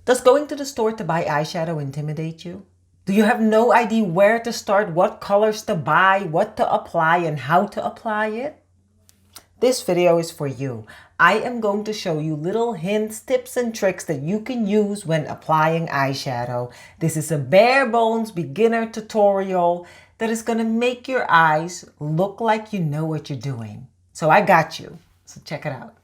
Does going to the store to buy eyeshadow intimidate you? Do you have no idea where to start, what colors to buy, what to apply, and how to apply it? This video is for you. I am going to show you little hints, tips, and tricks that you can use when applying eyeshadow. This is a bare bones beginner tutorial that is going to make your eyes look like you know what you're doing. So I got you. So check it out.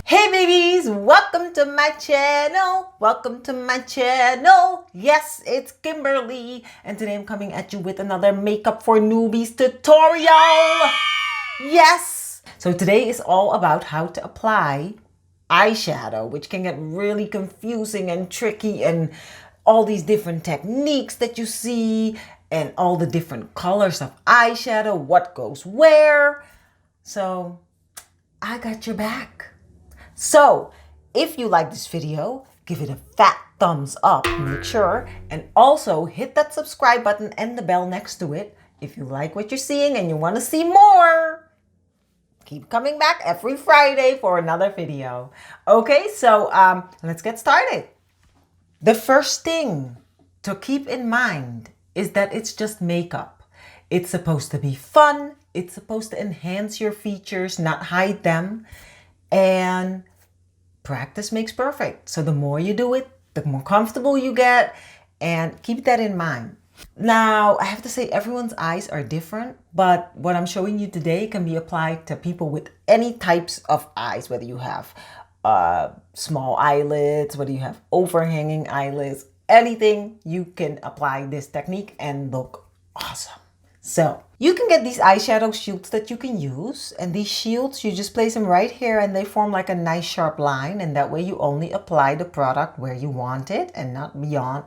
Hey babies, welcome to my channel. Welcome to my channel. Yes, it's Kimberly, and today I'm coming at you with another makeup for newbies tutorial. Yes. So today is all about how to apply eyeshadow, which can get really confusing and tricky, and all these different techniques that you see and all the different colors of eyeshadow, what goes where. So I got your back. So, if you like this video, give it a fat thumbs up, make sure, and also hit that subscribe button and the bell next to it if you like what you're seeing and you want to see more. Keep coming back every Friday for another video. Okay, so let's get started. The first thing to keep in mind is that it's just makeup. It's supposed to be fun. It's supposed to enhance your features, not hide them. And practice makes perfect. So the more you do it, the more comfortable you get, and keep that in mind. Now, I have to say everyone's eyes are different, but what I'm showing you today can be applied to people with any types of eyes, whether you have small eyelids, whether you have overhanging eyelids, anything, you can apply this technique and look awesome. So you can get these eyeshadow shields that you can use, and these shields, you just place them right here and they form like a nice sharp line, and that way you only apply the product where you want it and not beyond,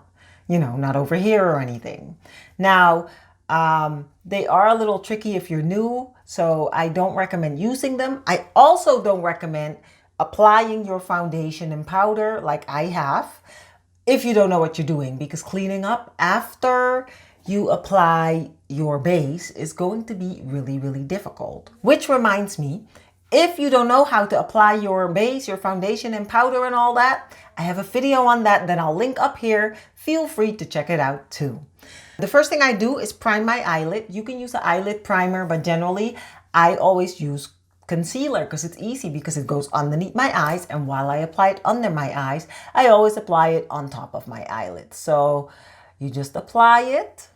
not over here or anything. Now, they are a little tricky if you're new, so I don't recommend using them. I also don't recommend applying your foundation and powder like I have if you don't know what you're doing, because cleaning up after you apply your base is going to be really, really difficult. Which reminds me, if you don't know how to apply your base, your foundation and powder and all that, I have a video on that I'll link up here. Feel free to check it out too. The first thing I do is prime my eyelid. You can use an eyelid primer, but generally I always use concealer because it's easy, because it goes underneath my eyes, and while I apply it under my eyes, I always apply it on top of my eyelids. So you just apply it,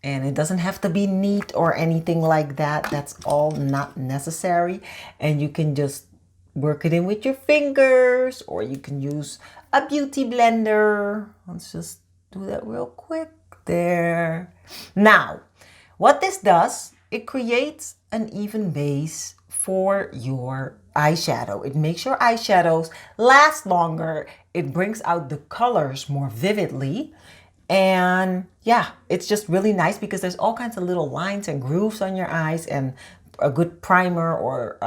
and it doesn't have to be neat or anything like that. That's all not necessary. And you can just work it in with your fingers, or you can use a beauty blender. Let's just do that real quick there. Now, what this does, it creates an even base for your eyeshadow. It makes your eyeshadows last longer. It brings out the colors more vividly. And yeah, it's just really nice because there's all kinds of little lines and grooves on your eyes, and a good primer or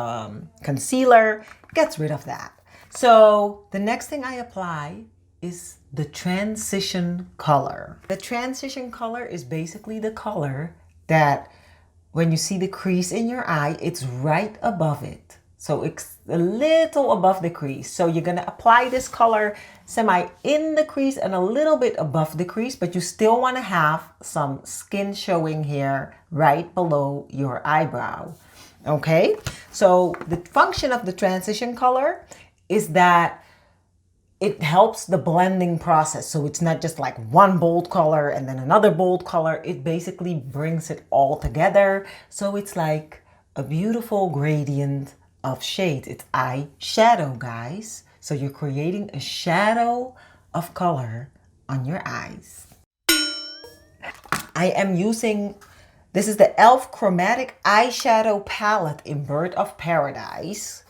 concealer gets rid of that. So the next thing I apply is the transition color. The transition color is basically the color that when you see the crease in your eye, it's right above it. So it's a little above the crease. So you're going to apply this color semi in the crease and a little bit above the crease, but you still want to have some skin showing here right below your eyebrow. Okay? So the function of the transition color is that it helps the blending process. So it's not just like one bold color and then another bold color. It basically brings it all together. So it's like a beautiful gradient of shades. It's eyeshadow, guys. So you're creating a shadow of color on your eyes. I am using, this is the e.l.f. Chromatic Eyeshadow Palette in Bird of Paradise.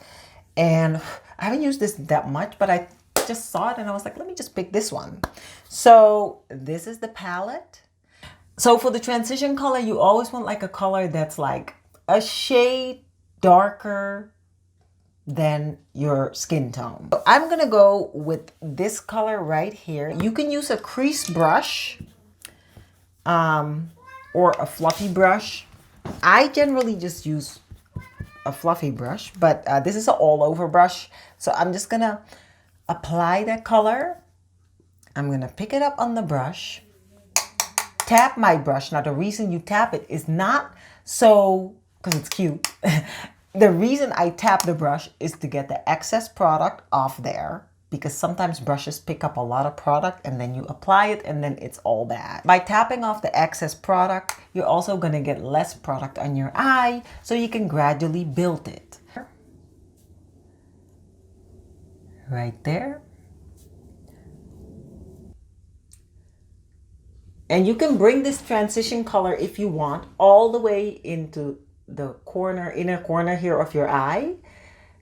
And I haven't used this that much, but I just saw it and I was like, let me just pick this one. So this is the palette. So for the transition color, you always want like a color that's like a shade darker than your skin tone. So I'm gonna go with this color right here. You can use a crease brush or a fluffy brush. I generally just use a fluffy brush, but this is an all-over brush. So I'm just gonna apply that color. I'm gonna pick it up on the brush, tap my brush. Now the reason you tap it is not so because it's cute. The reason I tap the brush is to get the excess product off there, because sometimes brushes pick up a lot of product and then you apply it and then it's all bad. By tapping off the excess product, you're also going to get less product on your eye, so you can gradually build it. Right there. And you can bring this transition color, if you want, all the way into the inner corner here of your eye.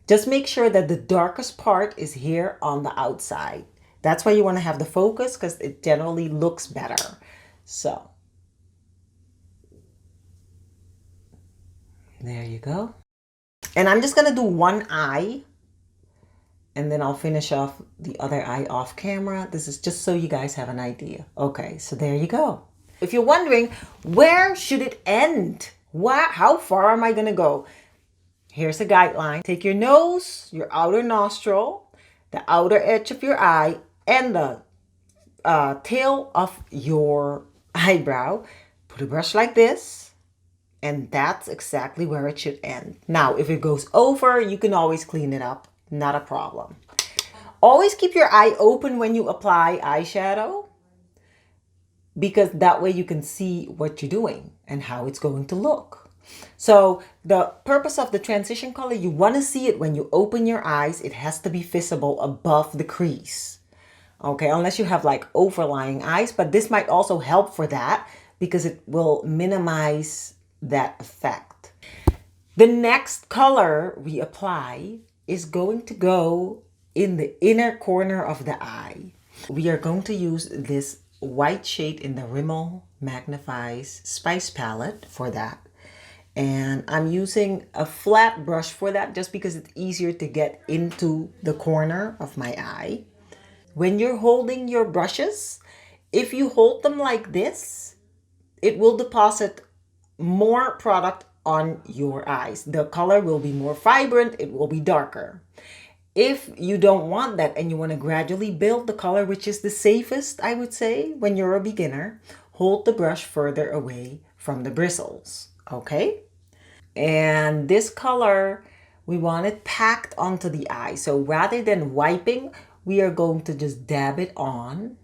Just make sure that the darkest part is here on the outside. That's why you want to have the focus, because it generally looks better. So there you go. And I'm just going to do one eye, and then I'll finish off the other eye off camera. This is just so you guys have an idea. Okay, so there you go. If you're wondering, where should it end? How far am I going to go? Here's a guideline. Take your nose, your outer nostril, the outer edge of your eye, and the tail of your eyebrow. Put a brush like this, and that's exactly where it should end. Now, if it goes over, you can always clean it up. Not a problem. Always keep your eye open when you apply eyeshadow, because that way you can see what you're doing and how it's going to look. So the purpose of the transition color, you want to see it when you open your eyes. It has to be visible above the crease. Okay, unless you have like overlying eyes, but this might also help for that because it will minimize that effect. The next color we apply is going to go in the inner corner of the eye. We are going to use this white shade in the Rimmel Magnifies Spice Palette for that. And I'm using a flat brush for that just because it's easier to get into the corner of my eye. When you're holding your brushes, if you hold them like this, it will deposit more product on your eyes. The color will be more vibrant, it will be darker. If you don't want that and you want to gradually build the color, which is the safest, I would say, when you're a beginner, hold the brush further away from the bristles, okay? And this color, we want it packed onto the eye. So rather than wiping, we are going to just dab it on.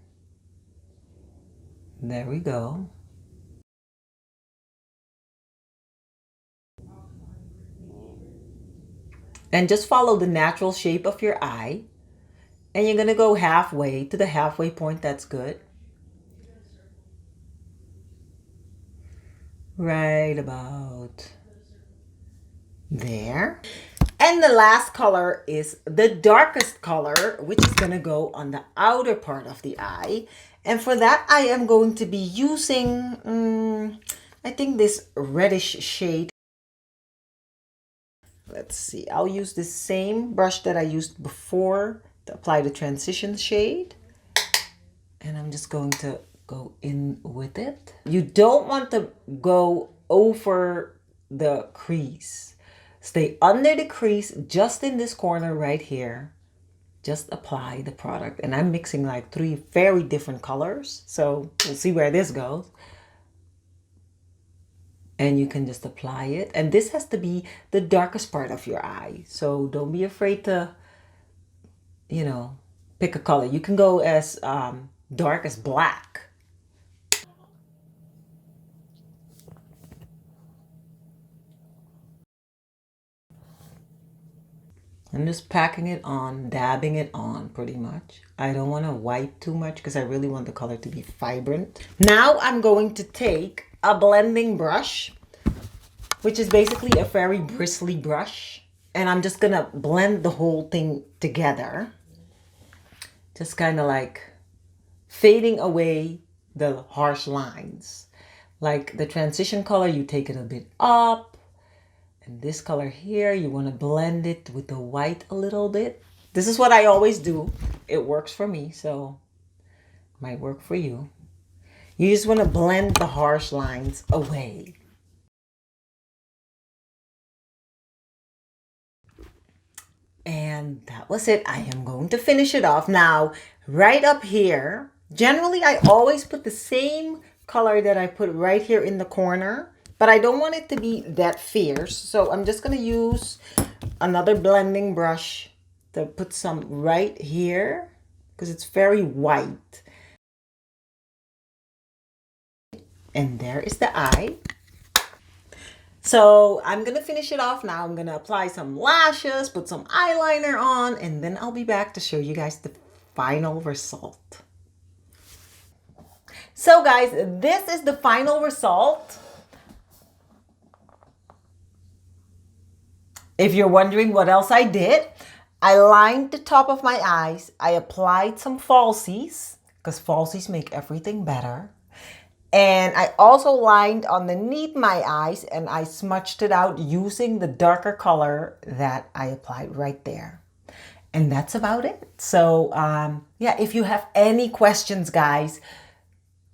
There we go. And just follow the natural shape of your eye. And you're going to go halfway to the halfway point. That's good. Right about there. And the last color is the darkest color, which is going to go on the outer part of the eye. And for that, I am going to be using, I think this reddish shade. Let's see, I'll use the same brush that I used before to apply the transition shade. And I'm just going to go in with it. You don't want to go over the crease. Stay under the crease, just in this corner right here. Just apply the product. And I'm mixing like 3 very different colors. So we'll see where this goes. And you can just apply it. And this has to be the darkest part of your eye. So don't be afraid to, you know, pick a color. You can go as dark as black. I'm just packing it on, dabbing it on pretty much. I don't want to wipe too much because I really want the color to be vibrant. Now I'm going to take a blending brush, which is basically a very bristly brush. And I'm just going to blend the whole thing together. Just kind of like fading away the harsh lines. Like the transition color, you take it a bit up. And this color here, you want to blend it with the white a little bit. This is what I always do. It works for me, so it might work for you. You just want to blend the harsh lines away. And that was it. I am going to finish it off. Now, right up here, generally I always put the same color that I put right here in the corner, but I don't want it to be that fierce. So I'm just going to use another blending brush to put some right here because it's very white. And there is the eye. So I'm going to finish it off now. I'm going to apply some lashes, put some eyeliner on, and then I'll be back to show you guys the final result. So guys, this is the final result. If you're wondering what else I did, I lined the top of my eyes. I applied some falsies because falsies make everything better. And I also lined underneath my eyes and I smudged it out using the darker color that I applied right there. And that's about it. So yeah, if you have any questions, guys,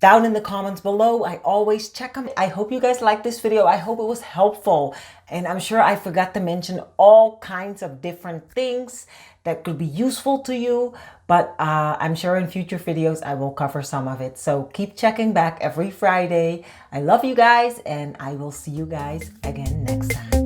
down in the comments below, I always check them. I hope you guys liked this video. I hope it was helpful. And I'm sure I forgot to mention all kinds of different things that could be useful to you. But I'm sure in future videos, I will cover some of it. So keep checking back every Friday. I love you guys, and I will see you guys again next time.